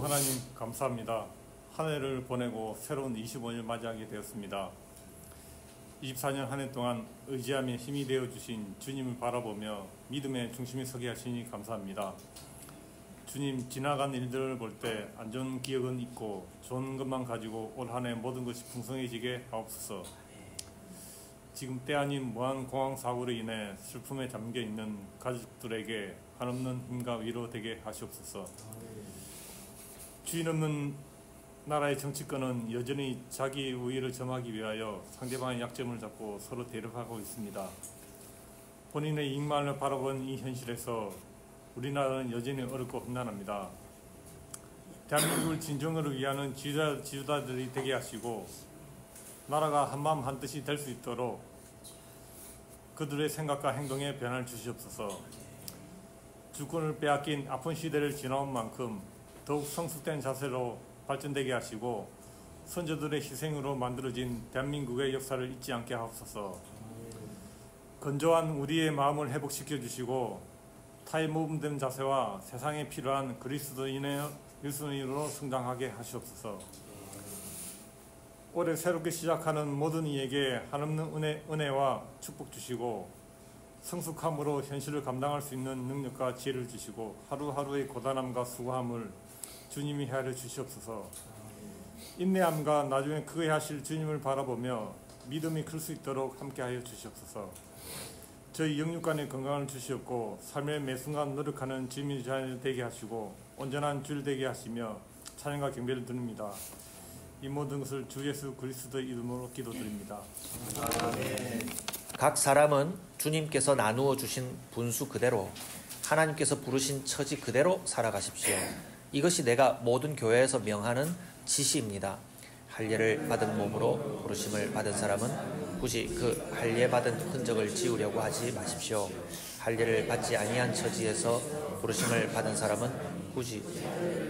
주 하나님 감사합니다. 한 해를 보내고 새로운 25년 맞이하게 되었습니다. 24년 한 해 동안 의지하며 힘이 되어주신 주님을 바라보며 믿음의 중심에 서게 하시니 감사합니다. 주님, 지나간 일들을 볼 때 안 좋은 기억은 잊고 좋은 것만 가지고 올 한 해 모든 것이 풍성해지게 하옵소서. 지금 때 아닌 무한공황사고로 인해 슬픔에 잠겨있는 가족들에게 한없는 힘과 위로 되게 하시옵소서. 주인 없는 나라의 정치권은 여전히 자기 우위를 점하기 위하여 상대방의 약점을 잡고 서로 대립하고 있습니다. 본인의 이익만을 바라본 이 현실에서 우리나라는 여전히 어렵고 험난합니다. 대한민국을 진정으로 위하는 지도자들이 되게 하시고 나라가 한마음 한뜻이 될 수 있도록 그들의 생각과 행동에 변화를 주시옵소서. 주권을 빼앗긴 아픈 시대를 지나온 만큼 더욱 성숙된 자세로 발전되게 하시고 선조들의 희생으로 만들어진 대한민국의 역사를 잊지 않게 하옵소서. 건조한 우리의 마음을 회복시켜 주시고 타의 모범된 자세와 세상에 필요한 그리스도인의 일순위로 성장하게 하시옵소서. 올해 새롭게 시작하는 모든 이에게 한없는 은혜와 축복 주시고 성숙함으로 현실을 감당할 수 있는 능력과 지혜를 주시고 하루하루의 고단함과 수고함을 주님이 헤아려 주시옵소서. 인내함과 나중에 크게 하실 주님을 바라보며 믿음이 클 수 있도록 함께하여 주시옵소서. 저희 영육간의 건강을 주시옵고 삶의 매 순간 노력하는 주님의 자녀 되게 하시고 온전한 주일 되게 하시며 찬양과 경배를 드립니다. 이 모든 것을 주 예수 그리스도의 이름으로 기도드립니다. 아멘. 각 사람은 주님께서 나누어 주신 분수 그대로 하나님께서 부르신 처지 그대로 살아가십시오. 이것이 내가 모든 교회에서 명하는 지시입니다. 할례를 받은 몸으로 부르심을 받은 사람은 굳이 그 할례 받은 흔적을 지우려고 하지 마십시오. 할례를 받지 아니한 처지에서 부르심을 받은 사람은 굳이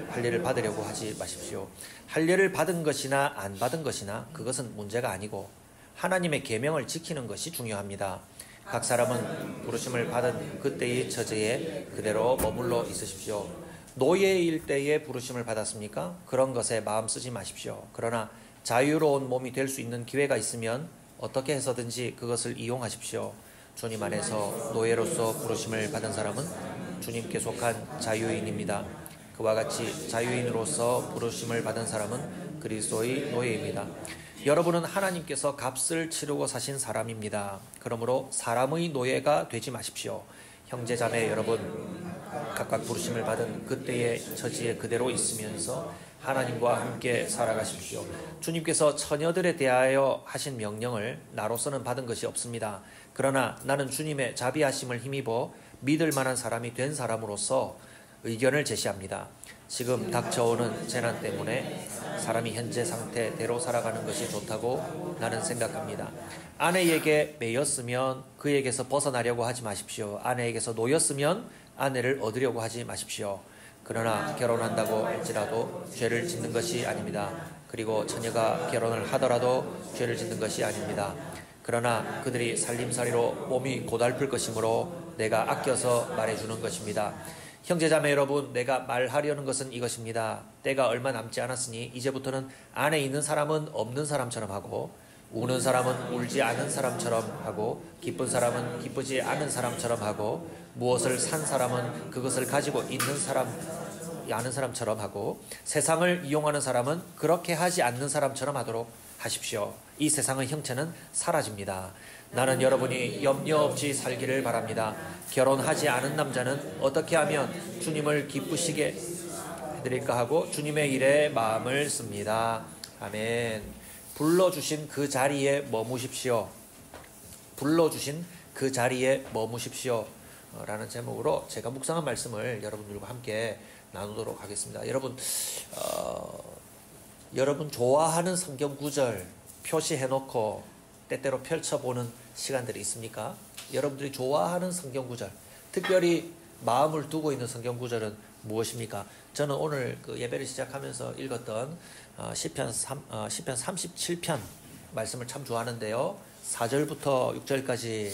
할례를 받으려고 하지 마십시오. 할례를 받은 것이나 안 받은 것이나 그것은 문제가 아니고 하나님의 계명을 지키는 것이 중요합니다. 각 사람은 부르심을 받은 그때의 처지에 그대로 머물러 있으십시오. 노예일 때에 부르심을 받았습니까? 그런 것에 마음 쓰지 마십시오. 그러나 자유로운 몸이 될 수 있는 기회가 있으면 어떻게 해서든지 그것을 이용하십시오. 주님 안에서 노예로서 부르심을 받은 사람은 주님께 속한 자유인입니다. 그와 같이 자유인으로서 부르심을 받은 사람은 그리스도의 노예입니다. 여러분은 하나님께서 값을 치르고 사신 사람입니다. 그러므로 사람의 노예가 되지 마십시오. 형제자매 여러분, 각각 부르심을 받은 그때의 처지에 그대로 있으면서 하나님과 함께 살아가십시오. 주님께서 처녀들에 대하여 하신 명령을 나로서는 받은 것이 없습니다. 그러나 나는 주님의 자비하심을 힘입어 믿을 만한 사람이 된 사람으로서 의견을 제시합니다. 지금 닥쳐오는 재난 때문에 사람이 현재 상태대로 살아가는 것이 좋다고 나는 생각합니다. 아내에게 매였으면 그에게서 벗어나려고 하지 마십시오. 아내에게서 놓였으면 아내를 얻으려고 하지 마십시오. 그러나 결혼한다고 할지라도 죄를 짓는 것이 아닙니다. 그리고 처녀가 결혼을 하더라도 죄를 짓는 것이 아닙니다. 그러나 그들이 살림살이로 몸이 고달플 것이므로 내가 아껴서 말해주는 것입니다. 형제자매 여러분, 내가 말하려는 것은 이것입니다. 때가 얼마 남지 않았으니 이제부터는 안에 있는 사람은 없는 사람처럼 하고 우는 사람은 울지 않은 사람처럼 하고 기쁜 사람은 기쁘지 않은 사람처럼 하고 무엇을 산 사람은 그것을 가지고 있는 사람 아는 사람처럼 하고 세상을 이용하는 사람은 그렇게 하지 않는 사람처럼 하도록 하십시오. 이 세상의 형체는 사라집니다. 나는 여러분이 염려 없이 살기를 바랍니다. 결혼하지 않은 남자는 어떻게 하면 주님을 기쁘시게 해드릴까 하고 주님의 일에 마음을 씁니다. 아멘. 불러주신 그 자리에 머무십시오. 불러주신 그 자리에 머무십시오. 라는 제목으로 제가 묵상한 말씀을 여러분들과 함께 나누도록 하겠습니다. 여러분 좋아하는 성경 구절 표시해놓고 때때로 펼쳐보는 시간들이 있습니까? 여러분들이 좋아하는 성경 구절, 특별히 마음을 두고 있는 성경 구절은 무엇입니까? 저는 오늘 그 예배를 시작하면서 읽었던 시편 37편 말씀을 참 좋아하는데요. 4절부터 6절까지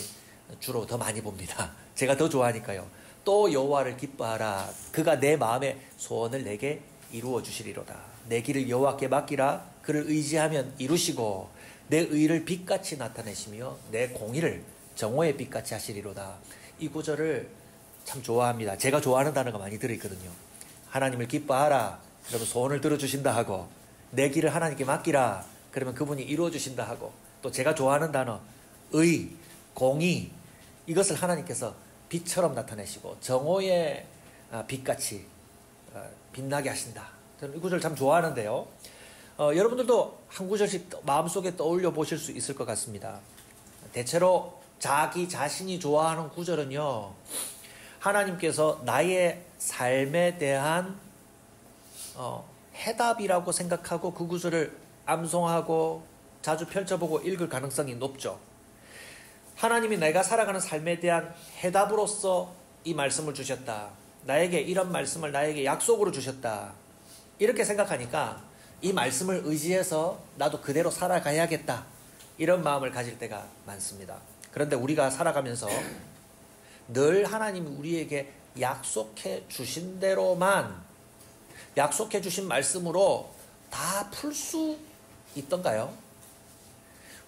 주로 더 많이 봅니다. 제가 더 좋아하니까요. 또 여호와를 기뻐하라. 그가 내 마음의 소원을 내게 이루어 주시리로다. 내 길을 여호와께 맡기라. 그를 의지하면 이루시고 내 의를 빛같이 나타내시며 내 공의를 정오의 빛같이 하시리로다. 이 구절을 참 좋아합니다. 제가 좋아하는 단어가 많이 들어있거든요. 하나님을 기뻐하라. 그러면 소원을 들어주신다 하고, 내 길을 하나님께 맡기라. 그러면 그분이 이루어 주신다 하고, 또 제가 좋아하는 단어 의, 공의, 이것을 하나님께서 빛처럼 나타내시고 정오의 빛같이 빛나게 하신다. 저는 이 구절 참 좋아하는데요. 여러분들도 한 구절씩 마음속에 떠올려 보실 수 있을 것 같습니다. 대체로 자기 자신이 좋아하는 구절은요, 하나님께서 나의 삶에 대한 해답이라고 생각하고 그 구절을 암송하고 자주 펼쳐보고 읽을 가능성이 높죠. 하나님이 내가 살아가는 삶에 대한 해답으로서 이 말씀을 주셨다. 나에게 이런 말씀을 나에게 약속으로 주셨다. 이렇게 생각하니까 이 말씀을 의지해서 나도 그대로 살아가야겠다. 이런 마음을 가질 때가 많습니다. 그런데 우리가 살아가면서 늘 하나님이 우리에게 약속해 주신 대로만, 약속해 주신 말씀으로 다 풀 수 있던가요?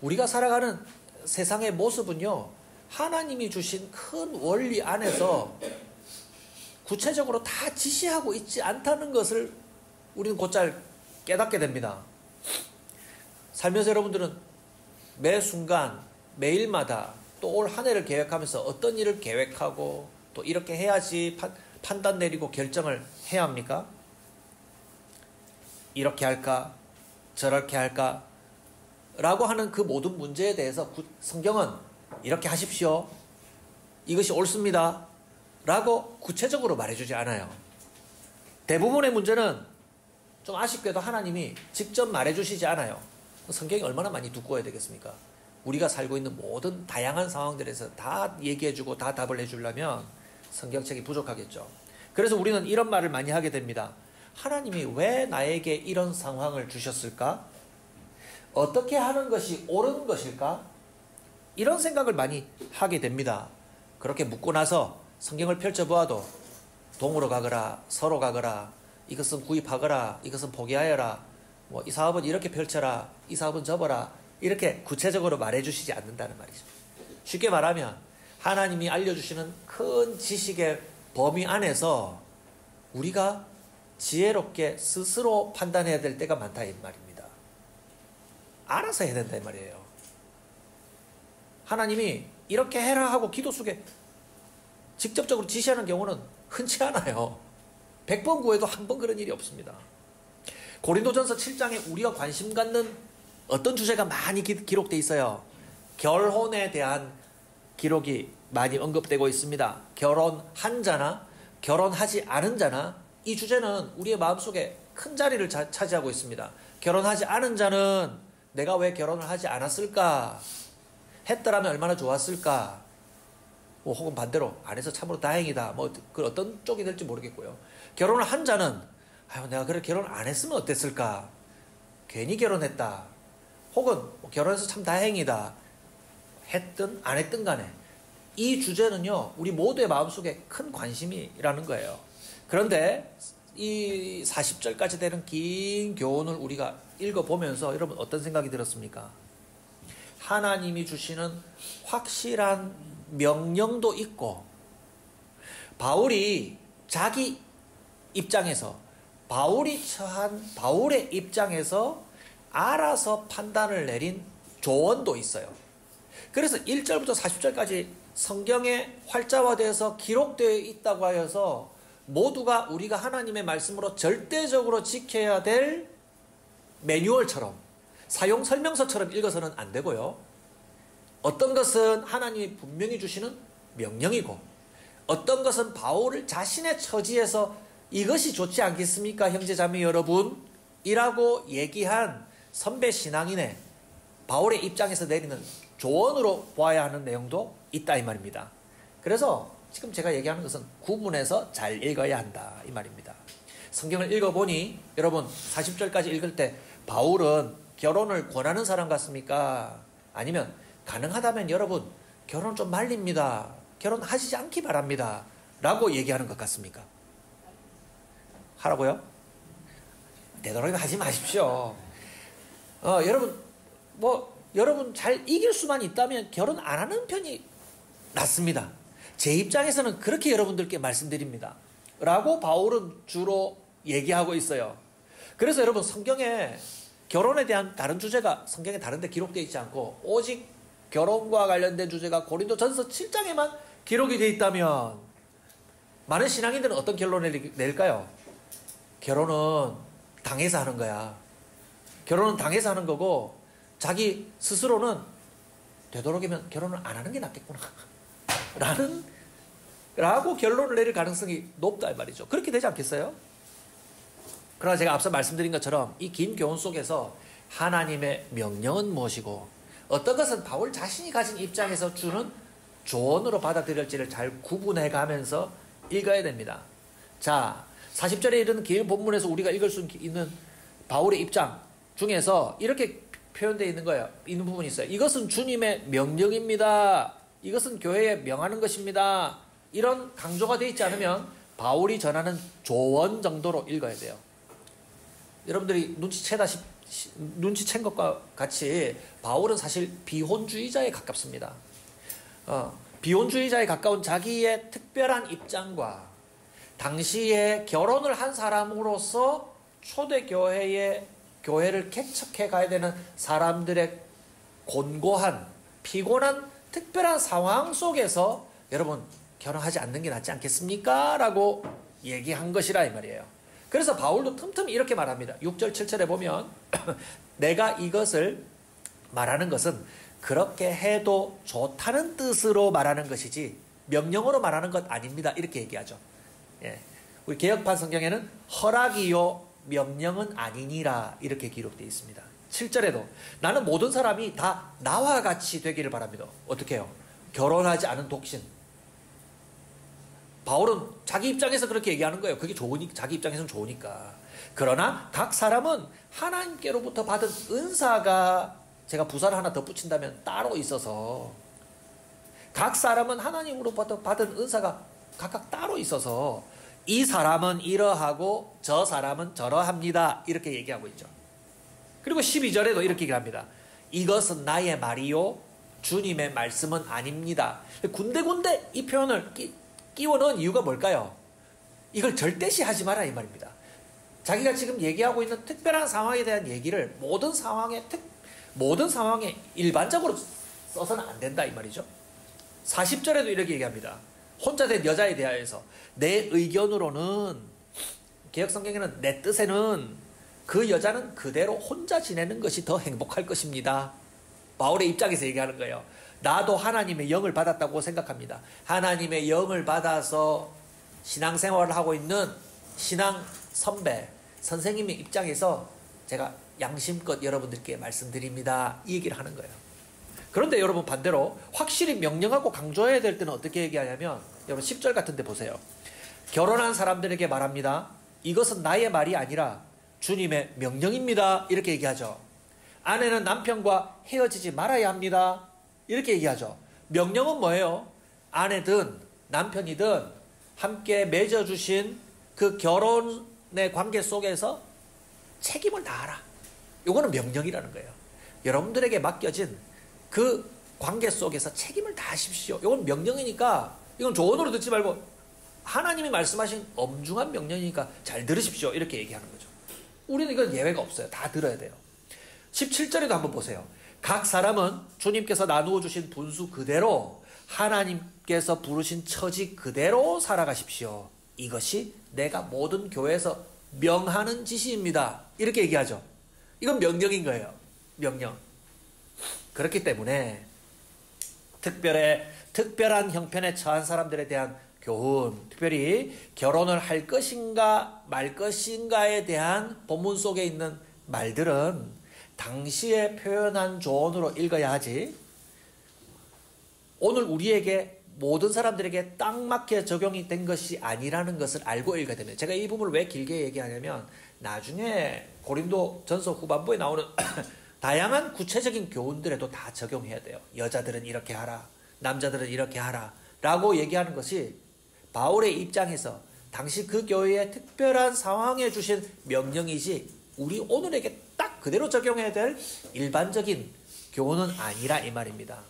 우리가 살아가는 세상의 모습은요, 하나님이 주신 큰 원리 안에서 구체적으로 다 지시하고 있지 않다는 것을 우리는 곧잘 깨닫게 됩니다. 살면서 여러분들은 매 순간, 매일마다 또 올 한 해를 계획하면서 어떤 일을 계획하고 또 이렇게 해야지 판단 내리고 결정을 해야 합니까? 이렇게 할까? 저렇게 할까? 라고 하는 그 모든 문제에 대해서 성경은 이렇게 하십시오. 이것이 옳습니다. 라고 구체적으로 말해주지 않아요. 대부분의 문제는 좀 아쉽게도 하나님이 직접 말해주시지 않아요. 성경이 얼마나 많이 두꺼워야 되겠습니까? 우리가 살고 있는 모든 다양한 상황들에서 다 얘기해주고 다 답을 해주려면 성경책이 부족하겠죠. 그래서 우리는 이런 말을 많이 하게 됩니다. 하나님이 왜 나에게 이런 상황을 주셨을까? 어떻게 하는 것이 옳은 것일까? 이런 생각을 많이 하게 됩니다. 그렇게 묻고 나서 성경을 펼쳐보아도 동으로 가거라, 서로 가거라, 이것은 구입하거라, 이것은 포기하여라, 이 사업은 이렇게 펼쳐라, 이 사업은 접어라, 이렇게 구체적으로 말해주시지 않는다는 말이죠. 쉽게 말하면 하나님이 알려주시는 큰 지식의 범위 안에서 우리가 지혜롭게 스스로 판단해야 될 때가 많다 이 말입니다. 알아서 해야 된다 이 말이에요. 하나님이 이렇게 해라 하고 기도 속에 직접적으로 지시하는 경우는 흔치 않아요. 100번 구해도 한 번 그런 일이 없습니다. 고린도전서 7장에 우리가 관심 갖는 어떤 주제가 많이 기록되어 있어요. 결혼에 대한 기록이 많이 언급되고 있습니다. 결혼한 자나 결혼하지 않은 자나 이 주제는 우리의 마음속에 큰 자리를 차지하고 있습니다. 결혼하지 않은 자는 내가 왜 결혼을 하지 않았을까? 했더라면 얼마나 좋았을까? 혹은 반대로 안 해서 참으로 다행이다. 그 어떤 쪽이 될지 모르겠고요. 결혼을 한 자는 내가 그래 결혼 안 했으면 어땠을까? 괜히 결혼했다. 혹은 결혼해서 참 다행이다. 했든 안 했든 간에 이 주제는요, 우리 모두의 마음속에 큰 관심이라는 거예요. 그런데 이 40절까지 되는 긴 교훈을 우리가 읽어보면서 여러분 어떤 생각이 들었습니까? 하나님이 주시는 확실한 명령도 있고, 바울이 자기 입장에서, 바울이 처한 바울의 입장에서 알아서 판단을 내린 조언도 있어요. 그래서 1절부터 40절까지 성경에 활자화되어서 기록되어 있다고 하여서 모두가 우리가 하나님의 말씀으로 절대적으로 지켜야 될 매뉴얼처럼, 사용 설명서처럼 읽어서는 안 되고요. 어떤 것은 하나님이 분명히 주시는 명령이고, 어떤 것은 바울을 자신의 처지에서 이것이 좋지 않겠습니까, 형제자매 여러분? 이라고 얘기한 선배 신앙인의 바울의 입장에서 내리는 조언으로 보아야 하는 내용도 있다 이 말입니다. 그래서 지금 제가 얘기하는 것은 구분해서 잘 읽어야 한다 이 말입니다. 성경을 읽어보니 여러분 40절까지 읽을 때 바울은 결혼을 권하는 사람 같습니까? 아니면 가능하다면 여러분 결혼 좀 말립니다. 결혼하시지 않기 바랍니다. 라고 얘기하는 것 같습니까? 하라고요? 되도록이면 하지 마십시오. 여러분 잘 이길 수만 있다면 결혼 안 하는 편이 낫습니다. 제 입장에서는 그렇게 여러분들께 말씀드립니다. 라고 바울은 주로 얘기하고 있어요. 그래서 여러분 성경에 결혼에 대한 다른 주제가 성경에 다른 데 기록되어 있지 않고 오직 결혼과 관련된 주제가 고린도전서 7장에만 기록이 되어 있다면 많은 신앙인들은 어떤 결론을 낼까요? 결혼은 당해서 하는 거야. 결혼은 당해서 하는 거고 자기 스스로는 되도록이면 결혼을 안 하는 게 낫겠구나. 라고 결론을 내릴 가능성이 높다 이 말이죠. 그렇게 되지 않겠어요? 그러나 제가 앞서 말씀드린 것처럼 이 긴 교훈 속에서 하나님의 명령은 무엇이고 어떤 것은 바울 자신이 가진 입장에서 주는 조언으로 받아들일지를 잘 구분해 가면서 읽어야 됩니다. 자, 40절에 이르는 긴 본문에서 우리가 읽을 수 있는 바울의 입장 중에서 이렇게 표현되어 있는 거예요. 있는 부분이 있어요. 이것은 주님의 명령입니다. 이것은 교회에 명하는 것입니다. 이런 강조가 되어 있지 않으면 바울이 전하는 조언 정도로 읽어야 돼요. 여러분들이 눈치챈 것과 같이 바울은 사실 비혼주의자에 가깝습니다. 비혼주의자에 가까운 자기의 특별한 입장과 당시에 결혼을 한 사람으로서 초대교회를 개척해 가야 되는 사람들의 곤고한 피곤한 특별한 상황 속에서 여러분 결혼하지 않는 게 낫지 않겠습니까? 라고 얘기한 것이라 이 말이에요. 그래서 바울도 틈틈이 이렇게 말합니다. 6절 7절에 보면 내가 이것을 말하는 것은 그렇게 해도 좋다는 뜻으로 말하는 것이지 명령으로 말하는 것 아닙니다. 이렇게 얘기하죠. 예. 우리 개역판 성경에는 허락이요 명령은 아니니라 이렇게 기록되어 있습니다. 7절에도 나는 모든 사람이 다 나와 같이 되기를 바랍니다. 어떻게 해요? 결혼하지 않은 독신. 바울은 자기 입장에서 그렇게 얘기하는 거예요. 그게 좋으니까, 자기 입장에서는 좋으니까. 그러나 각 사람은 하나님께로부터 받은 은사가 제가 부사를 하나 덧붙인다면 따로 있어서 각 사람은 하나님으로부터 받은 은사가 각각 따로 있어서 이 사람은 이러하고 저 사람은 저러합니다. 이렇게 얘기하고 있죠. 그리고 12절에도 이렇게 얘기합니다. 이것은 나의 말이요 주님의 말씀은 아닙니다. 군데군데 이 표현을 끼워 넣은 이유가 뭘까요? 이걸 절대시하지 마라 이 말입니다. 자기가 지금 얘기하고 있는 특별한 상황에 대한 얘기를 모든 상황에 일반적으로 써서는 안 된다 이 말이죠. 40절에도 이렇게 얘기합니다. 혼자 된 여자에 대하여서 내 의견으로는 개역성경에는 내 뜻에는 그 여자는 그대로 혼자 지내는 것이 더 행복할 것입니다. 바울의 입장에서 얘기하는 거예요. 나도 하나님의 영을 받았다고 생각합니다. 하나님의 영을 받아서 신앙생활을 하고 있는 신앙 선배, 선생님의 입장에서 제가 양심껏 여러분들께 말씀드립니다. 이 얘기를 하는 거예요. 그런데 여러분 반대로 확실히 명령하고 강조해야 될 때는 어떻게 얘기하냐면 여러분 10절 같은 데 보세요. 결혼한 사람들에게 말합니다. 이것은 나의 말이 아니라 주님의 명령입니다. 이렇게 얘기하죠. 아내는 남편과 헤어지지 말아야 합니다. 이렇게 얘기하죠. 명령은 뭐예요? 아내든 남편이든 함께 맺어주신 그 결혼의 관계 속에서 책임을 다하라. 이거는 명령이라는 거예요. 여러분들에게 맡겨진 그 관계 속에서 책임을 다하십시오. 이건 명령이니까 이건 조언으로 듣지 말고 하나님이 말씀하신 엄중한 명령이니까 잘 들으십시오. 이렇게 얘기하는 거죠. 우리는 이건 예외가 없어요. 다 들어야 돼요. 17절에도 한번 보세요. 각 사람은 주님께서 나누어 주신 분수 그대로 하나님께서 부르신 처지 그대로 살아가십시오. 이것이 내가 모든 교회에서 명하는 지시입니다. 이렇게 얘기하죠. 이건 명령인 거예요. 명령. 그렇기 때문에 특별한 형편에 처한 사람들에 대한 교훈, 특별히 결혼을 할 것인가 말 것인가에 대한 본문 속에 있는 말들은 당시에 표현한 조언으로 읽어야 하지 오늘 우리에게 모든 사람들에게 딱 맞게 적용이 된 것이 아니라는 것을 알고 읽어야 됩니다. 제가 이 부분을 왜 길게 얘기하냐면 나중에 고린도 전서 후반부에 나오는 다양한 구체적인 교훈들에도 다 적용해야 돼요. 여자들은 이렇게 하라, 남자들은 이렇게 하라 라고 얘기하는 것이 바울의 입장에서 당시 그 교회의 특별한 상황에 주신 명령이지 우리 오늘에게 딱 그대로 적용해야 될 일반적인 교훈은 아니라 이 말입니다.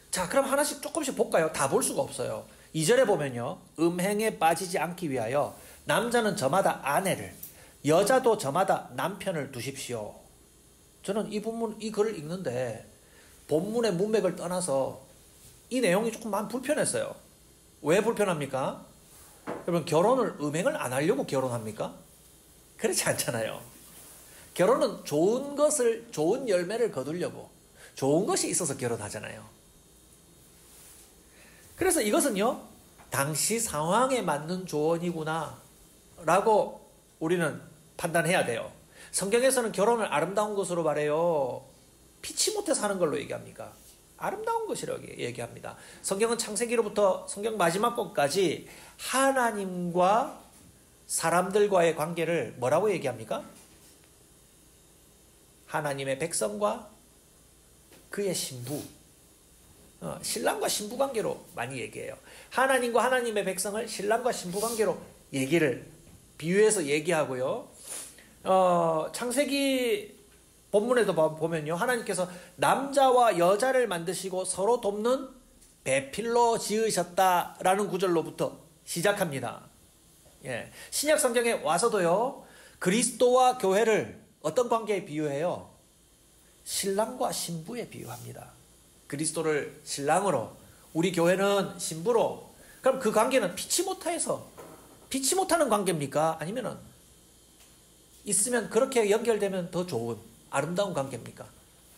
자, 그럼 하나씩 조금씩 볼까요? 다 볼 수가 없어요. 2절에 보면요. 음행에 빠지지 않기 위하여 남자는 저마다 아내를, 여자도 저마다 남편을 두십시오. 저는 이 글을 읽는데 본문의 문맥을 떠나서 이 내용이 조금 많이 불편했어요. 왜 불편합니까? 여러분, 결혼을 음행을 안 하려고 결혼합니까? 그렇지 않잖아요. 결혼은 좋은 열매를 거두려고, 좋은 것이 있어서 결혼하잖아요. 그래서 이것은요, 당시 상황에 맞는 조언이구나 라고 우리는 판단해야 돼요. 성경에서는 결혼을 아름다운 것으로 말해요. 피치 못해서 하는 걸로 얘기합니까? 아름다운 것이라고 얘기합니다. 성경은 창세기로부터 성경 마지막 것까지 하나님과 사람들과의 관계를 뭐라고 얘기합니까? 하나님의 백성과 그의 신부, 신랑과 신부 관계로 많이 얘기해요. 하나님과 하나님의 백성을 신랑과 신부 관계로 비유해서 얘기하고요. 창세기 본문에도 보면요, 하나님께서 남자와 여자를 만드시고 서로 돕는 배필로 지으셨다라는 구절로부터 시작합니다. 예. 신약 성경에 와서도요, 그리스도와 교회를 어떤 관계에 비유해요? 신랑과 신부에 비유합니다. 그리스도를 신랑으로, 우리 교회는 신부로. 그럼 그 관계는 피치 못하는 관계입니까? 아니면은 있으면 그렇게 연결되면 더 좋은 아름다운 관계입니까?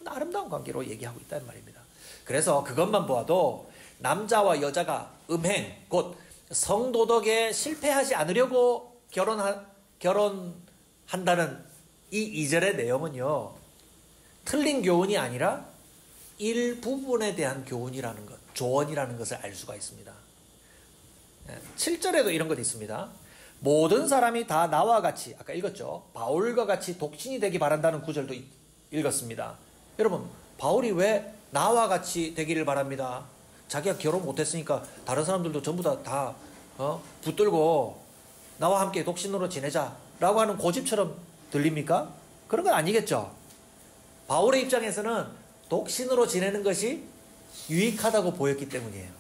아름다운 관계로 얘기하고 있다는 말입니다. 그래서 그것만 보아도 남자와 여자가 음행, 곧 성도덕에 실패하지 않으려고 결혼한다는 이 2절의 내용은요, 틀린 교훈이 아니라 일부분에 대한 교훈이라는 것, 조언이라는 것을 알 수가 있습니다. 7절에도 이런 것이 있습니다. 모든 사람이 다 나와 같이, 아까 읽었죠? 바울과 같이 독신이 되기 바란다는 구절도 읽었습니다. 여러분, 바울이 왜 나와 같이 되기를 바랍니다? 자기가 결혼 못했으니까 다른 사람들도 전부 다 붙들고 나와 함께 독신으로 지내자라고 하는 고집처럼 들립니까? 그런 건 아니겠죠. 바울의 입장에서는 독신으로 지내는 것이 유익하다고 보였기 때문이에요.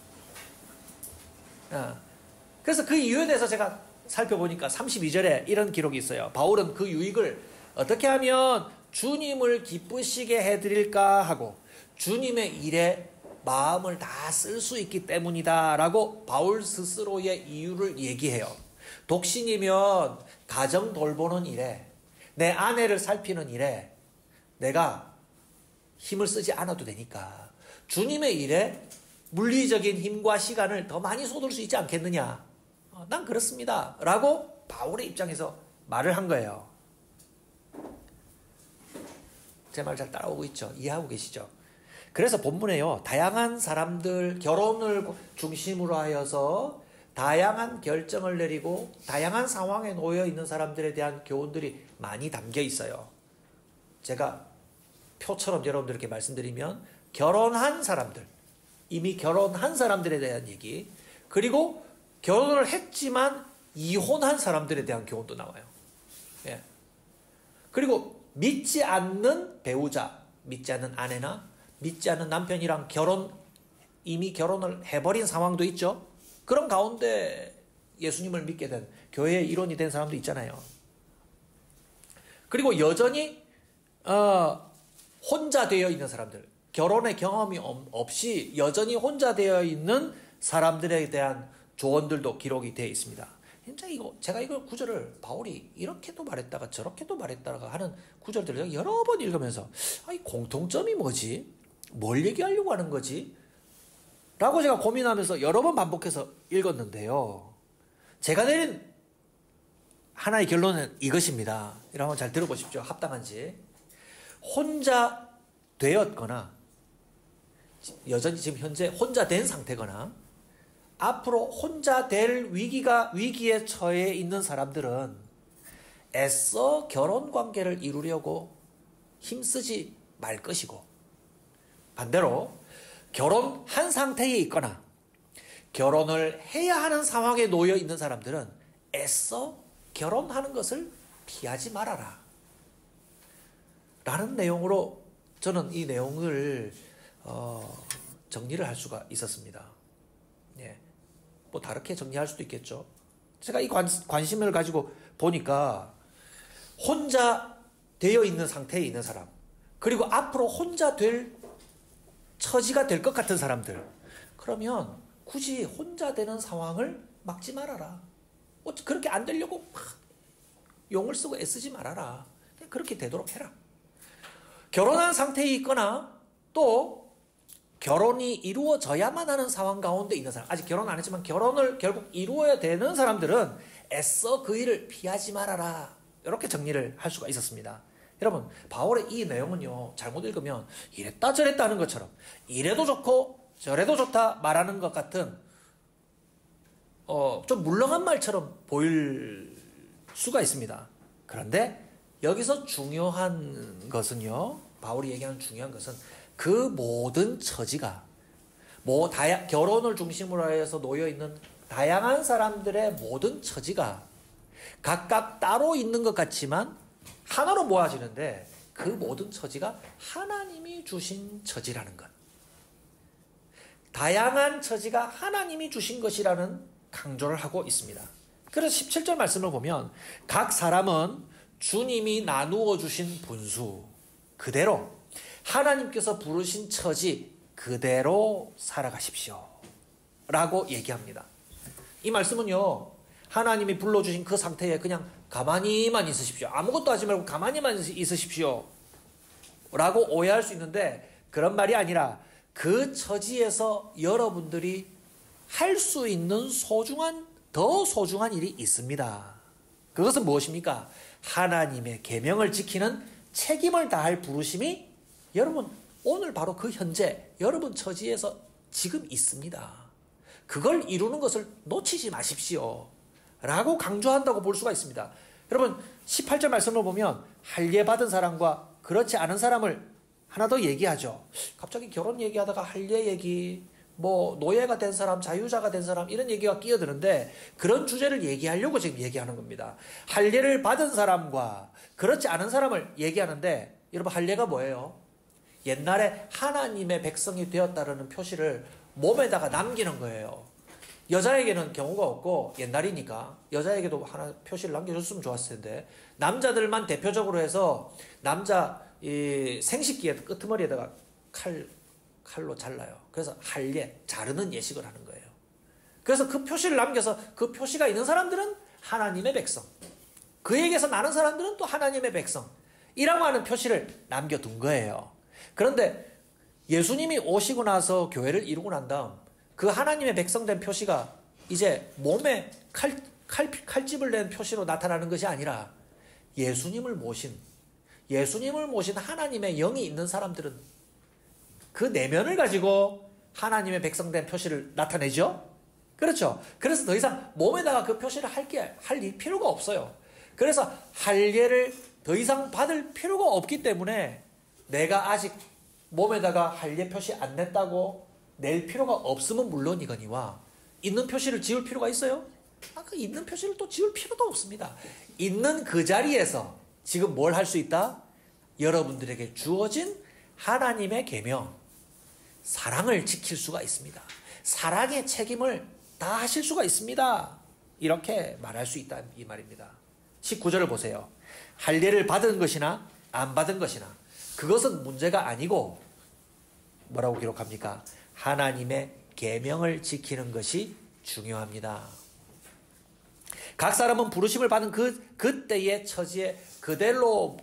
그래서 그 이유에 대해서 제가 살펴보니까 32절에 이런 기록이 있어요. 바울은 그 유익을 어떻게 하면 주님을 기쁘시게 해드릴까 하고 주님의 일에 마음을 다 쓸 수 있기 때문이다 라고 바울 스스로의 이유를 얘기해요. 독신이면 가정 돌보는 일에, 내 아내를 살피는 일에 내가 힘을 쓰지 않아도 되니까 주님의 일에 물리적인 힘과 시간을 더 많이 쏟을 수 있지 않겠느냐. 난 그렇습니다 라고 바울의 입장에서 말을 한 거예요. 제 말 잘 따라오고 있죠? 이해하고 계시죠? 그래서 본문에요, 다양한 사람들, 결혼을 중심으로 하여서 다양한 결정을 내리고 다양한 상황에 놓여 있는 사람들에 대한 교훈들이 많이 담겨 있어요. 제가 표처럼 여러분들께 말씀드리면 결혼한 사람들, 이미 결혼한 사람들에 대한 얘기, 그리고 결혼을 했지만 이혼한 사람들에 대한 교훈도 나와요. 예. 그리고 믿지 않는 배우자, 믿지 않는 아내나 믿지 않는 남편이랑 이미 결혼을 해버린 상황도 있죠. 그런 가운데 예수님을 믿게 된, 교회의 일원이 된 사람도 있잖아요. 그리고 여전히 혼자 되어 있는 사람들, 결혼의 경험이 없이 여전히 혼자 되어 있는 사람들에 대한 조언들도 기록이 되어 있습니다. 진짜 제가 이걸 구절을 바울이 이렇게도 말했다가 저렇게도 말했다가 하는 구절들을 여러 번 읽으면서 이 공통점이 뭐지? 뭘 얘기하려고 하는 거지? 라고 제가 고민하면서 여러 번 반복해서 읽었는데요. 제가 내린 하나의 결론은 이것입니다. 여러분 잘 들어보십시오. 합당한지. 혼자 되었거나 여전히 지금 현재 혼자 된 상태거나 앞으로 혼자 될 위기에 처해 있는 사람들은 애써 결혼 관계를 이루려고 힘쓰지 말 것이고, 반대로 결혼한 상태에 있거나 결혼을 해야 하는 상황에 놓여 있는 사람들은 애써 결혼하는 것을 피하지 말아라. 라는 내용으로 저는 이 내용을 정리를 할 수가 있었습니다. 예. 뭐 다르게 정리할 수도 있겠죠. 제가 이 관심을 가지고 보니까 혼자 되어 있는 상태에 있는 사람, 그리고 앞으로 혼자 될 처지가 될 것 같은 사람들, 그러면 굳이 혼자 되는 상황을 막지 말아라. 그렇게 안 되려고 막 용을 쓰고 애쓰지 말아라. 그냥 그렇게 되도록 해라. 결혼한 상태에 있거나 또 결혼이 이루어져야만 하는 상황 가운데 있는 사람, 아직 결혼 안 했지만 결혼을 결국 이루어야 되는 사람들은 애써 그 일을 피하지 말아라. 이렇게 정리를 할 수가 있었습니다. 여러분, 바울의 이 내용은요, 잘못 읽으면 이랬다 저랬다 하는 것처럼 이래도 좋고 저래도 좋다 말하는 것 같은 좀 물렁한 말처럼 보일 수가 있습니다. 그런데 여기서 중요한 것은요, 바울이 얘기하는 중요한 것은 그 모든 처지가 결혼을 중심으로 해서 놓여있는 다양한 사람들의 모든 처지가 각각 따로 있는 것 같지만 하나로 모아지는데 그 모든 처지가 하나님이 주신 처지라는 것. 다양한 처지가 하나님이 주신 것이라는 강조를 하고 있습니다. 그래서 17절 말씀을 보면 각 사람은 주님이 나누어 주신 분수 그대로 하나님께서 부르신 처지 그대로 살아가십시오 라고 얘기합니다. 이 말씀은요, 하나님이 불러주신 그 상태에 그냥 가만히만 있으십시오, 아무것도 하지 말고 가만히만 있으십시오 라고 오해할 수 있는데, 그런 말이 아니라 그 처지에서 여러분들이 할 수 있는 더 소중한 일이 있습니다. 그것은 무엇입니까? 하나님의 계명을 지키는 책임을 다할 부르심이 여러분 오늘 바로 그 현재 여러분 처지에서 지금 있습니다. 그걸 이루는 것을 놓치지 마십시오 라고 강조한다고 볼 수가 있습니다. 여러분 18절 말씀을 보면 할례 받은 사람과 그렇지 않은 사람을 하나 더 얘기하죠. 갑자기 결혼 얘기하다가 할례 얘기, 뭐 노예가 된 사람, 자유자가 된 사람, 이런 얘기가 끼어드는데 그런 주제를 얘기하려고 지금 얘기하는 겁니다. 할례를 받은 사람과 그렇지 않은 사람을 얘기하는데, 여러분 할례가 뭐예요? 옛날에 하나님의 백성이 되었다라는 표시를 몸에다가 남기는 거예요. 여자에게는 경우가 없고 옛날이니까 여자에게도 하나 표시를 남겨줬으면 좋았을 텐데, 남자들만 대표적으로 해서 남자 이 생식기에 끄트머리에다가 칼로 잘라요. 그래서 할례, 자르는 예식을 하는 거예요. 그래서 그 표시를 남겨서 그 표시가 있는 사람들은 하나님의 백성, 그에게서 나는 사람들은 또 하나님의 백성이라고 하는 표시를 남겨둔 거예요. 그런데 예수님이 오시고 나서 교회를 이루고 난 다음 그 하나님의 백성된 표시가 이제 몸에 칼집을 낸 표시로 나타나는 것이 아니라 예수님을 모신 하나님의 영이 있는 사람들은 그 내면을 가지고 하나님의 백성된 표시를 나타내죠. 그렇죠. 그래서 더 이상 몸에다가 그 표시를 할 필요가 없어요. 그래서 할례를 더 이상 받을 필요가 없기 때문에 내가 아직 몸에다가 할례 표시 안 냈다고 낼 필요가 없으면 물론이거니와, 있는 표시를 지울 필요가 있어요? 그 있는 표시를 또 지울 필요도 없습니다. 있는 그 자리에서 지금 뭘 할 수 있다? 여러분들에게 주어진 하나님의 계명, 사랑을 지킬 수가 있습니다. 사랑의 책임을 다 하실 수가 있습니다. 이렇게 말할 수 있다 이 말입니다. 19절을 보세요. 할례를 받은 것이나 안 받은 것이나 그것은 문제가 아니고 뭐라고 기록합니까? 하나님의 계명을 지키는 것이 중요합니다. 각 사람은 부르심을 받은 그때의 처지에 그대로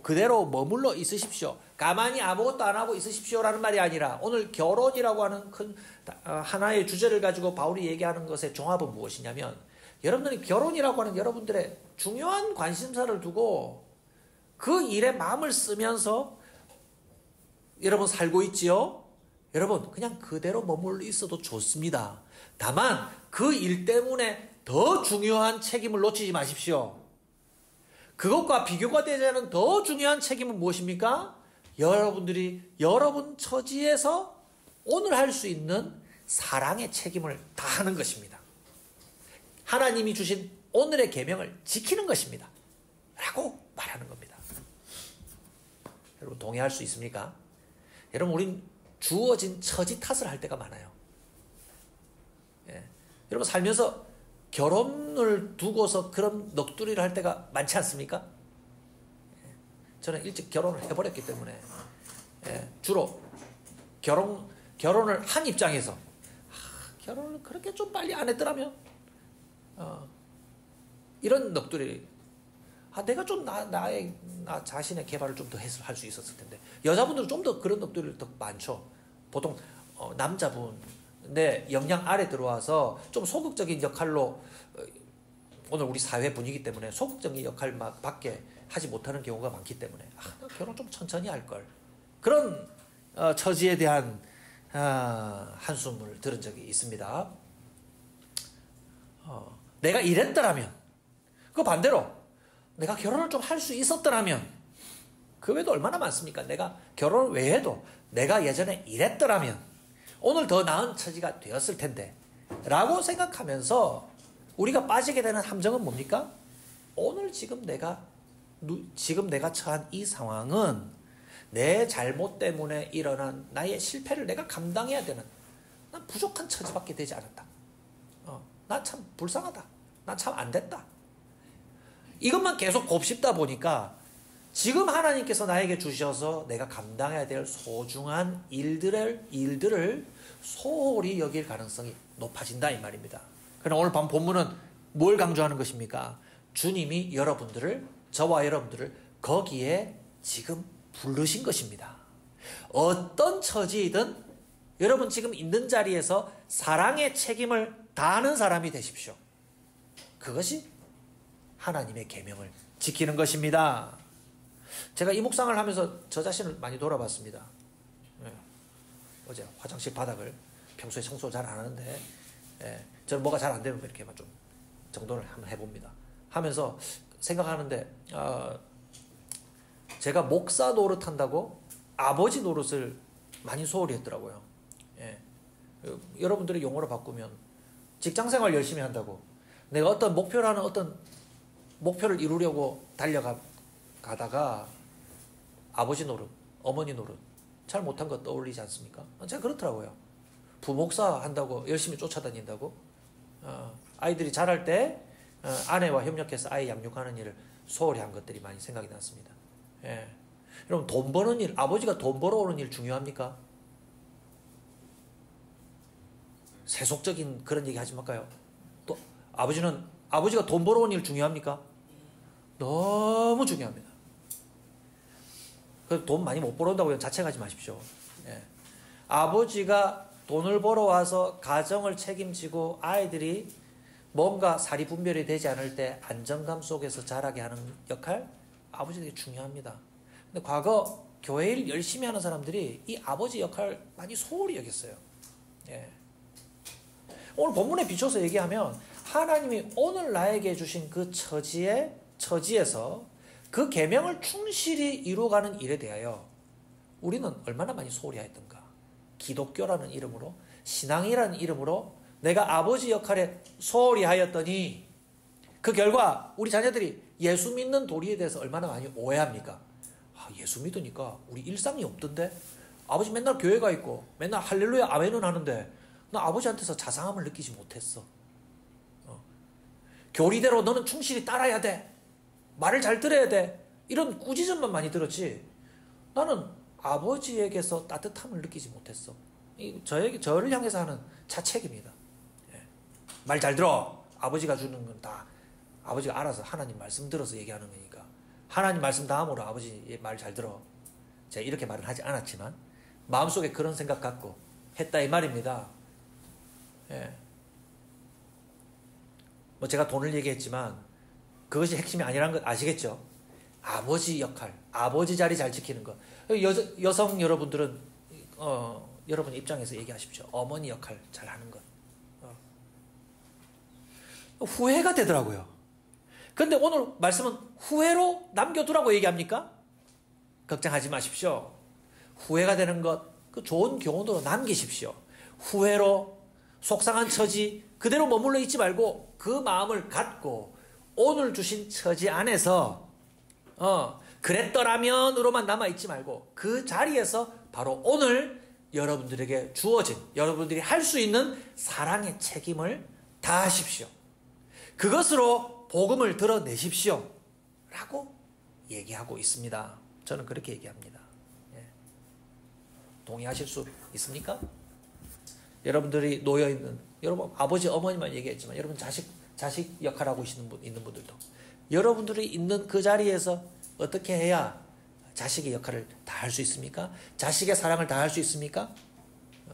머물러 있으십시오. 가만히 아무것도 안 하고 있으십시오라는 말이 아니라, 오늘 결혼이라고 하는 큰 하나의 주제를 가지고 바울이 얘기하는 것의 종합은 무엇이냐면, 여러분들이 결혼이라고 하는 여러분들의 중요한 관심사를 두고 그 일에 마음을 쓰면서 여러분 살고 있지요? 여러분 그냥 그대로 머물러 있어도 좋습니다. 다만 그 일 때문에 더 중요한 책임을 놓치지 마십시오. 그것과 비교가 되지 않은 더 중요한 책임은 무엇입니까? 여러분들이 여러분 처지에서 오늘 할 수 있는 사랑의 책임을 다하는 것입니다. 하나님이 주신 오늘의 계명을 지키는 것입니다. 라고 말하는 겁니다. 여러분 동의할 수 있습니까? 여러분 우린 주어진 처지 탓을 할 때가 많아요. 예. 여러분 살면서 결혼을 두고서 그런 넋두리를 할 때가 많지 않습니까? 예. 저는 일찍 결혼을 해버렸기 때문에 예. 주로 결혼을 한 입장에서 결혼을 그렇게 좀 빨리 안 했더라면 이런 넋두리 내가 좀 나 자신의 개발을 좀 더 할 수 있었을 텐데 여자분들은 좀 더 그런 넋두리를 더 많죠. 보통 남자분 내 영향 아래 들어와서 좀 소극적인 역할로 오늘 우리 사회 분위기 때문에 소극적인 역할밖에 하지 못하는 경우가 많기 때문에 나 결혼 좀 천천히 할 걸 그런 처지에 대한 한숨을 들은 적이 있습니다. 내가 이랬더라면 그 반대로 내가 결혼을 좀 할 수 있었더라면 그 외에도 얼마나 많습니까? 내가 결혼 외에도 내가 예전에 이랬더라면 오늘 더 나은 처지가 되었을 텐데 라고 생각하면서 우리가 빠지게 되는 함정은 뭡니까? 오늘 지금 내가 처한 이 상황은 내 잘못 때문에 일어난 나의 실패를 내가 감당해야 되는 난 부족한 처지밖에 되지 않았다. 난 참 불쌍하다. 난 참 안 됐다. 이것만 계속 곱씹다 보니까 지금 하나님께서 나에게 주셔서 내가 감당해야 될 소중한 일들을 소홀히 여길 가능성이 높아진다 이 말입니다. 그러나 오늘 밤 본문은 뭘 강조하는 것입니까? 주님이 저와 여러분들을 거기에 지금 부르신 것입니다. 어떤 처지이든 여러분 지금 있는 자리에서 사랑의 책임을 다하는 사람이 되십시오. 그것이 하나님의 계명을 지키는 것입니다. 제가 이 묵상을 하면서 저 자신을 많이 돌아봤습니다. 어제 화장실 바닥을 평소에 청소 잘 안 하는데 저는 뭐가 잘 안 되면 이렇게만 좀 정돈을 한번 해봅니다. 하면서 생각하는데 제가 목사 노릇한다고 아버지 노릇을 많이 소홀히 했더라고요. 여러분들의 용어로 바꾸면 직장생활 열심히 한다고 내가 어떤 목표를 이루려고 달려가다가 아버지 노릇, 어머니 노릇 잘 못한 거 떠올리지 않습니까? 제가 그렇더라고요. 부목사 한다고 열심히 쫓아다닌다고 아이들이 자랄 때 아내와 협력해서 아이 양육하는 일을 소홀히 한 것들이 많이 생각이 났습니다. 여러분 돈 버는 일, 아버지가 돈 벌어오는 일 중요합니까? 세속적인 그런 얘기 하지 말까요? 또 아버지가 돈 벌어오는 일 중요합니까? 너무 중요합니다. 돈 많이 못 벌어온다고 자책하지 마십시오. 아버지가 돈을 벌어와서 가정을 책임지고 아이들이 뭔가 사리분별이 되지 않을 때 안정감 속에서 자라게 하는 역할 아버지 되게 중요합니다. 근데 과거 교회 일 열심히 하는 사람들이 이 아버지 역할 많이 소홀히 여겼어요. 오늘 본문에 비춰서 얘기하면 하나님이 오늘 나에게 주신 그 처지에서 그 계명을 충실히 이루어가는 일에 대하여 우리는 얼마나 많이 소홀히 하였던가. 기독교라는 이름으로 신앙이라는 이름으로 내가 아버지 역할에 소홀히 하였더니 그 결과 우리 자녀들이 예수 믿는 도리에 대해서 얼마나 많이 오해합니까? 예수 믿으니까 우리 일상이 없던데? 아버지 맨날 교회 가 있고 맨날 할렐루야 아멘은 하는데 나 아버지한테서 자상함을 느끼지 못했어. 교리대로 너는 충실히 따라야 돼. 말을 잘 들어야 돼. 이런 꾸짖음만 많이 들었지. 나는 아버지에게서 따뜻함을 느끼지 못했어. 저를 향해서 하는 자책입니다. 말 잘 들어. 아버지가 주는 건 다 아버지가 알아서 하나님 말씀 들어서 얘기하는 거니까. 하나님 말씀 다음으로 아버지 말 잘 들어. 제가 이렇게 말은 하지 않았지만 마음속에 그런 생각 갖고 했다 이 말입니다. 뭐 제가 돈을 얘기했지만 그것이 핵심이 아니라는 걸 아시겠죠? 아버지 역할, 아버지 자리 잘 지키는 것. 여성 여러분들은 여러분 입장에서 얘기하십시오. 어머니 역할 잘 하는 것. 후회가 되더라고요. 그런데 오늘 말씀은 후회로 남겨두라고 얘기합니까? 걱정하지 마십시오. 후회가 되는 것, 그 좋은 교훈으로 남기십시오. 후회로 속상한 처지 그대로 머물러 있지 말고 그 마음을 갖고 오늘 주신 처지 안에서 그랬더라면으로만 남아있지 말고 그 자리에서 바로 오늘 여러분들에게 주어진, 여러분들이 할 수 있는 사랑의 책임을 다하십시오. 그것으로 복음을 드러내십시오. 라고 얘기하고 있습니다. 저는 그렇게 얘기합니다. 예. 동의하실 수 있습니까? 여러분들이 놓여있는, 여러분 아버지 어머니만 얘기했지만 여러분 자식 역할하고 있는 분들도 여러분들이 있는 그 자리에서 어떻게 해야 자식의 역할을 다 할 수 있습니까? 자식의 사랑을 다 할 수 있습니까?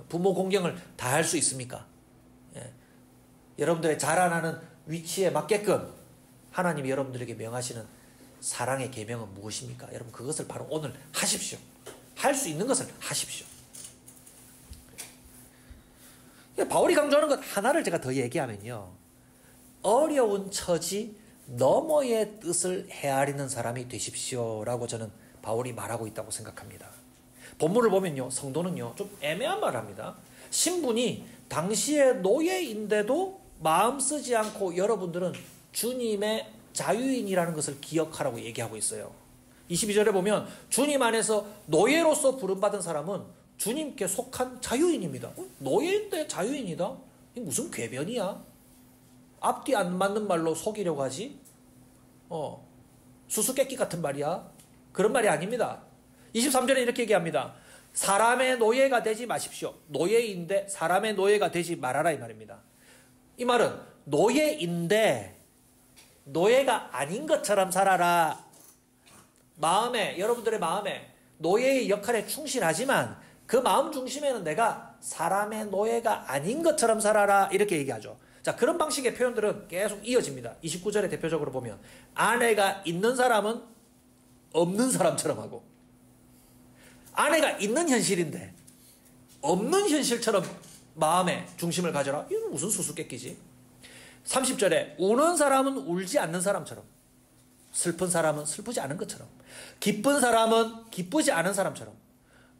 부모 공경을 다 할 수 있습니까? 예. 여러분들의 자라나는 위치에 맞게끔 하나님이 여러분들에게 명하시는 사랑의 계명은 무엇입니까? 여러분 그것을 바로 오늘 하십시오. 할 수 있는 것을 하십시오. 바울이 강조하는 것 하나를 제가 더 얘기하면요. 어려운 처지 너머의 뜻을 헤아리는 사람이 되십시오라고 저는 바울이 말하고 있다고 생각합니다. 본문을 보면요. 성도는요. 좀 애매한 말을 합니다. 신분이 당시의 노예인데도 마음 쓰지 않고 여러분들은 주님의 자유인이라는 것을 기억하라고 얘기하고 있어요. 22절에 보면 주님 안에서 노예로서 부름받은 사람은 주님께 속한 자유인입니다. 노예인데 자유인이다? 이게 무슨 궤변이야? 앞뒤 안 맞는 말로 속이려고 하지? 수수께끼 같은 말이야? 그런 말이 아닙니다. 23절에 이렇게 얘기합니다. 사람의 노예가 되지 마십시오. 노예인데 사람의 노예가 되지 말아라 이 말입니다. 이 말은 노예인데 노예가 아닌 것처럼 살아라. 여러분들의 마음에 노예의 역할에 충실하지만 그 마음 중심에는 내가 사람의 노예가 아닌 것처럼 살아라 이렇게 얘기하죠. 자, 그런 방식의 표현들은 계속 이어집니다. 29절에 대표적으로 보면 아내가 있는 사람은 없는 사람처럼 하고 아내가 있는 현실인데 없는 현실처럼 마음의 중심을 가져라. 이건 무슨 수수께끼지? 30절에 우는 사람은 울지 않는 사람처럼 슬픈 사람은 슬프지 않은 것처럼 기쁜 사람은 기쁘지 않은 사람처럼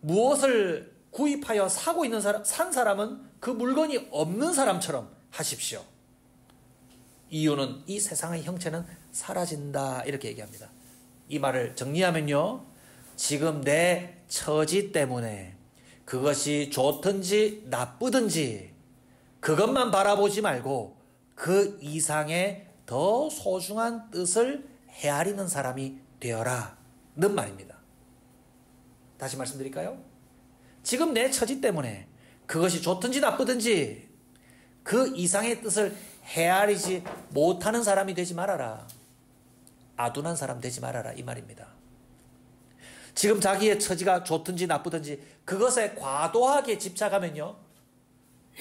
무엇을 구입하여 사고 있는 산 사람은 그 물건이 없는 사람처럼 하십시오. 이유는 이 세상의 형체는 사라진다 이렇게 얘기합니다. 이 말을 정리하면요. 지금 내 처지 때문에 그것이 좋든지 나쁘든지 그것만 바라보지 말고 그 이상의 더 소중한 뜻을 헤아리는 사람이 되어라 는 말입니다. 다시 말씀드릴까요? 지금 내 처지 때문에 그것이 좋든지 나쁘든지 그 이상의 뜻을 헤아리지 못하는 사람이 되지 말아라. 아둔한 사람 되지 말아라 이 말입니다. 지금 자기의 처지가 좋든지 나쁘든지 그것에 과도하게 집착하면요.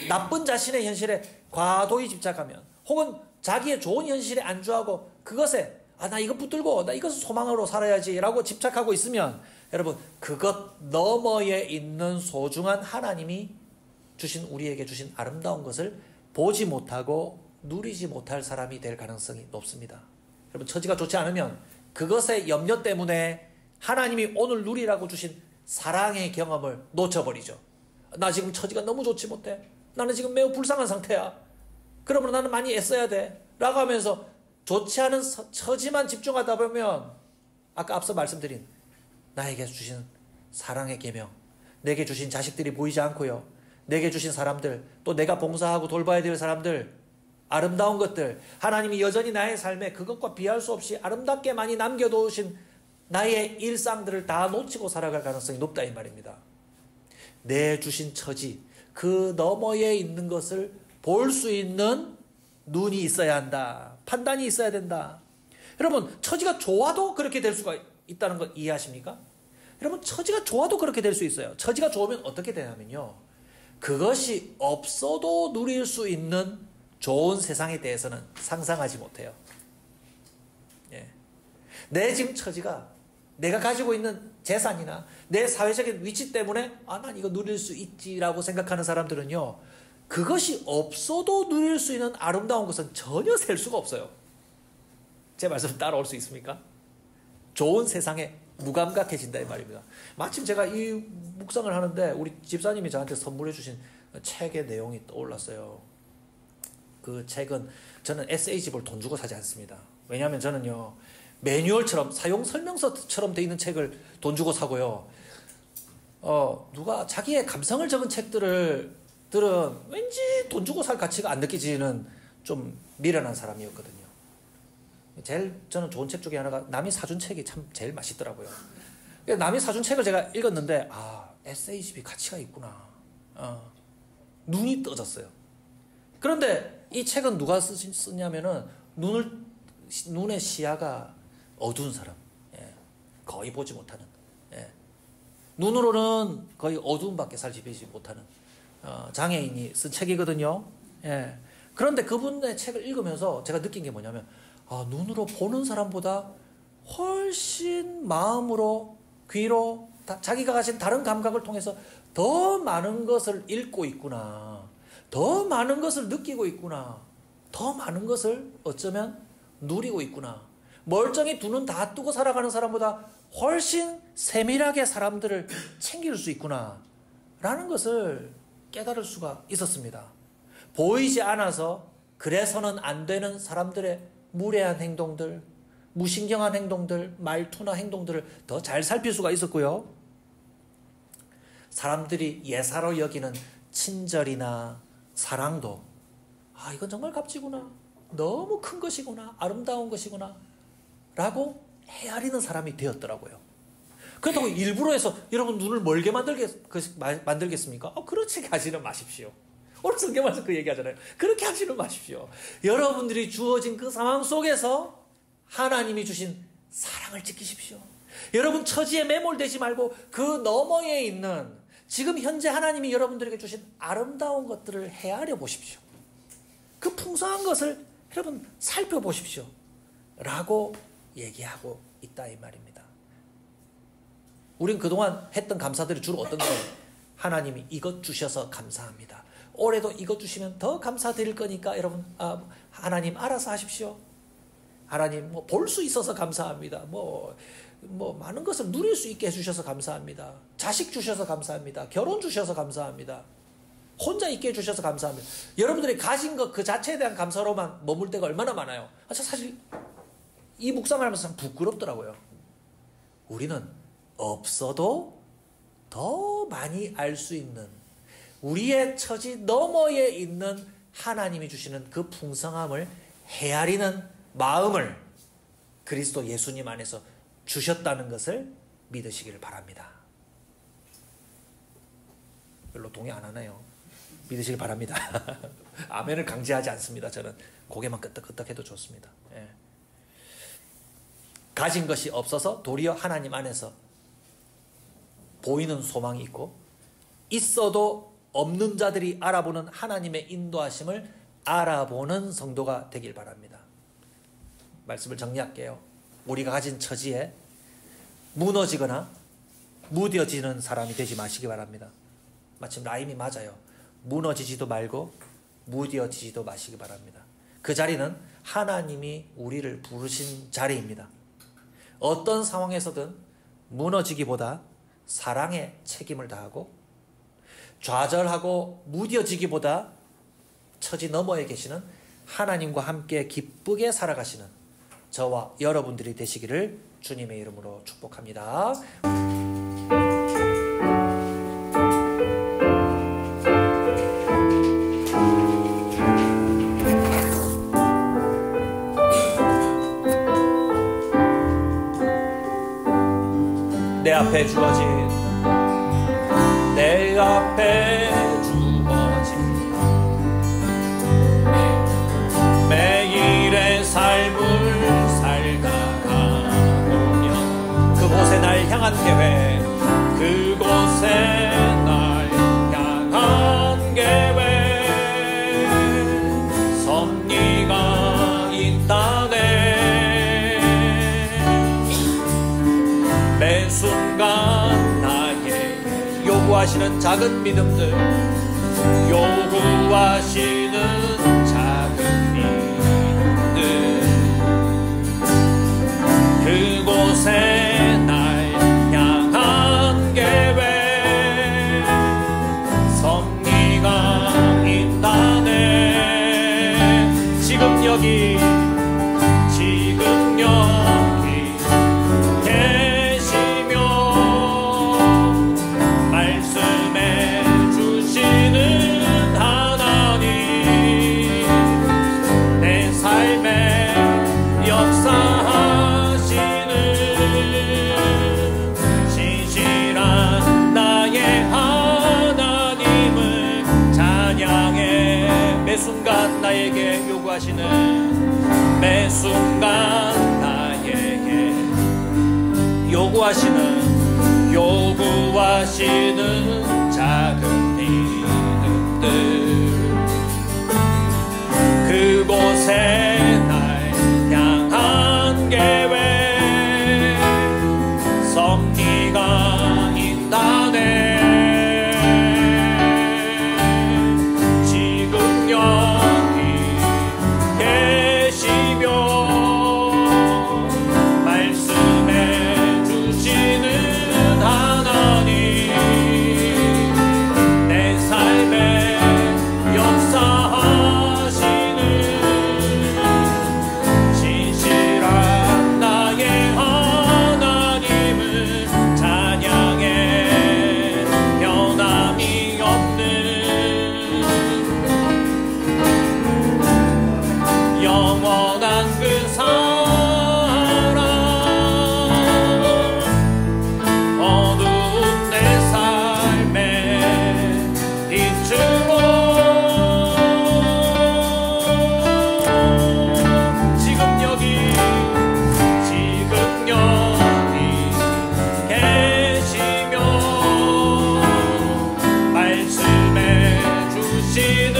나쁜 자신의 현실에 과도히 집착하면 혹은 자기의 좋은 현실에 안주하고 그것에 나 이거 붙들고 나 이것을 소망으로 살아야지 라고 집착하고 있으면 여러분 그것 너머에 있는 소중한 하나님이 우리에게 주신 아름다운 것을 보지 못하고 누리지 못할 사람이 될 가능성이 높습니다. 여러분 처지가 좋지 않으면 그것의 염려 때문에 하나님이 오늘 누리라고 주신 사랑의 경험을 놓쳐버리죠. 나 지금 처지가 너무 좋지 못해. 나는 지금 매우 불쌍한 상태야. 그러면 나는 많이 애써야 돼. 라고 하면서 좋지 않은 처지만 집중하다 보면 아까 앞서 말씀드린 나에게 주신 사랑의 계명, 내게 주신 자식들이 보이지 않고요. 내게 주신 사람들, 또 내가 봉사하고 돌봐야 될 사람들, 아름다운 것들, 하나님이 여전히 나의 삶에 그것과 비할 수 없이 아름답게 많이 남겨두신 나의 일상들을 다 놓치고 살아갈 가능성이 높다 이 말입니다. 내 주신 처지, 그 너머에 있는 것을 볼 수 있는 눈이 있어야 한다. 판단이 있어야 된다. 여러분 처지가 좋아도 그렇게 될 수가 있다는 거 이해하십니까? 여러분 처지가 좋아도 그렇게 될 수 있어요. 처지가 좋으면 어떻게 되냐면요. 그것이 없어도 누릴 수 있는 좋은 세상에 대해서는 상상하지 못해요. 예. 내 지금 처지가 내가 가지고 있는 재산이나 내 사회적인 위치 때문에 난 이거 누릴 수 있지라고 생각하는 사람들은요. 그것이 없어도 누릴 수 있는 아름다운 것은 전혀 셀 수가 없어요. 제 말씀 따라올 수 있습니까? 좋은 세상에 무감각해진다 이 말입니다. 마침 제가 이 묵상을 하는데 우리 집사님이 저한테 선물해 주신 책의 내용이 떠올랐어요. 그 책은 저는 에세이집을 돈 주고 사지 않습니다. 왜냐하면 저는요 매뉴얼처럼 사용 설명서처럼 돼 있는 책을 돈 주고 사고요. 누가 자기의 감성을 적은 책들은 왠지 돈 주고 살 가치가 안 느껴지는 좀 미련한 사람이었거든요. 제일 저는 좋은 책 중에 하나가 남이 사준 책이 참 제일 맛있더라고요. 남이 사준 책을 제가 읽었는데 에세이집이 가치가 있구나. 눈이 떠졌어요. 그런데 이 책은 누가 쓰냐면은 눈의 시야가 어두운 사람, 거의 보지 못하는, 눈으로는 거의 어두움밖에 살피지 못하는 장애인이 쓴 책이거든요. 그런데 그분의 책을 읽으면서 제가 느낀 게 뭐냐면 눈으로 보는 사람보다 훨씬 마음으로, 귀로, 자기가 가진 다른 감각을 통해서 더 많은 것을 읽고 있구나, 더 많은 것을 느끼고 있구나, 더 많은 것을 어쩌면 누리고 있구나. 멀쩡히 두 눈 다 뜨고 살아가는 사람보다 훨씬 세밀하게 사람들을 챙길 수 있구나 라는 것을 깨달을 수가 있었습니다. 보이지 않아서 그래서는 안 되는 사람들의 무례한 행동들, 무신경한 행동들, 말투나 행동들을 더 잘 살필 수가 있었고요. 사람들이 예사로 여기는 친절이나 사랑도 이건 정말 값지구나, 너무 큰 것이구나, 아름다운 것이구나 라고 헤아리는 사람이 되었더라고요. 그렇다고 일부러 해서 여러분 눈을 멀게 만들겠습니까? 그렇게 하지는 마십시오. 오늘 성경에서 그 얘기하잖아요. 그렇게 하지는 마십시오. 여러분들이 주어진 그 상황 속에서 하나님이 주신 사랑을 지키십시오. 여러분 처지에 매몰되지 말고 그 너머에 있는 지금 현재 하나님이 여러분들에게 주신 아름다운 것들을 헤아려 보십시오. 그 풍성한 것을 여러분 살펴보십시오 라고 얘기하고 있다 이 말입니다. 우린 그동안 했던 감사들이 주로 어떤 거예요? 하나님이 이것 주셔서 감사합니다. 올해도 이것 주시면 더 감사드릴 거니까 여러분 하나님 알아서 하십시오. 하나님 볼 수 있어서 감사합니다. 많은 것을 누릴 수 있게 해주셔서 감사합니다. 자식 주셔서 감사합니다. 결혼 주셔서 감사합니다. 혼자 있게 해주셔서 감사합니다. 여러분들이 가진 것 그 자체에 대한 감사로만 머물 때가 얼마나 많아요. 저 사실 이 묵상을 하면서 참 부끄럽더라고요. 우리는 없어도 더 많이 알 수 있는 우리의 처지 너머에 있는 하나님이 주시는 그 풍성함을 헤아리는 마음을 그리스도 예수님 안에서 주셨다는 것을 믿으시기를 바랍니다. 별로 동의 안 하네요. 믿으시길 바랍니다. 아멘을 강제하지 않습니다. 저는 고개만 끄덕끄덕 해도 좋습니다. 가진 것이 없어서 도리어 하나님 안에서 보이는 소망이 있고 있어도 없는 자들이 알아보는 하나님의 인도하심을 알아보는 성도가 되길 바랍니다. 말씀을 정리할게요. 우리가 가진 처지에 무너지거나 무뎌지는 사람이 되지 마시기 바랍니다. 마침 라임이 맞아요. 무너지지도 말고 무뎌지지도 마시기 바랍니다. 그 자리는 하나님이 우리를 부르신 자리입니다. 어떤 상황에서든 무너지기보다 사랑에 책임을 다하고 좌절하고 무뎌지기보다 처지 너머에 계시는 하나님과 함께 기쁘게 살아가시는 저와 여러분들이 되시기를 주님의 이름으로 축복합니다. 내 앞에 주어진 매일의 삶을 살다가보면 그곳에 날 향한 계획, 그곳에 날 향한 계획, 섭리가 있다네. 매 순간 나에게 요구하시는 작은 믿음들, 요구하시는 작은 믿음들, 그곳에 날 향한 계획, 섭리가 있다네. 지금 여기 순간 나에게 요구하시는 작은 믿음들, 그곳에 날 향한 계획 섭리가 있다네. 지금 여기 계시며 말씀해 주시는 하나님, 내 삶에 역사하시는 신실한 나의 하나님을 찬양해. 변함이 없는 영원한 그 사랑, 어두운 내 삶의 빛으로 지금 여기 계시며 말씀해 주시는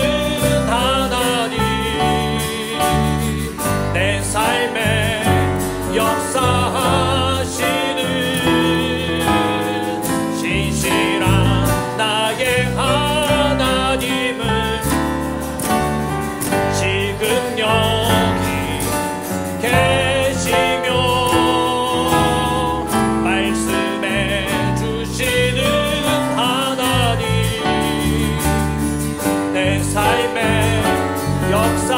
하나님, 내 삶에 역사하시는 신실한 나의 하나님을 지금 여기 계시며 말씀해 주시는 하나님, 내 삶에 역사하시는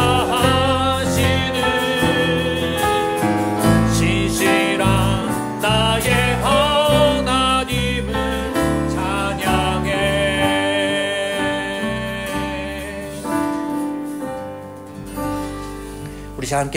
신실한 나의 하나님을 찬양해. 우리 함께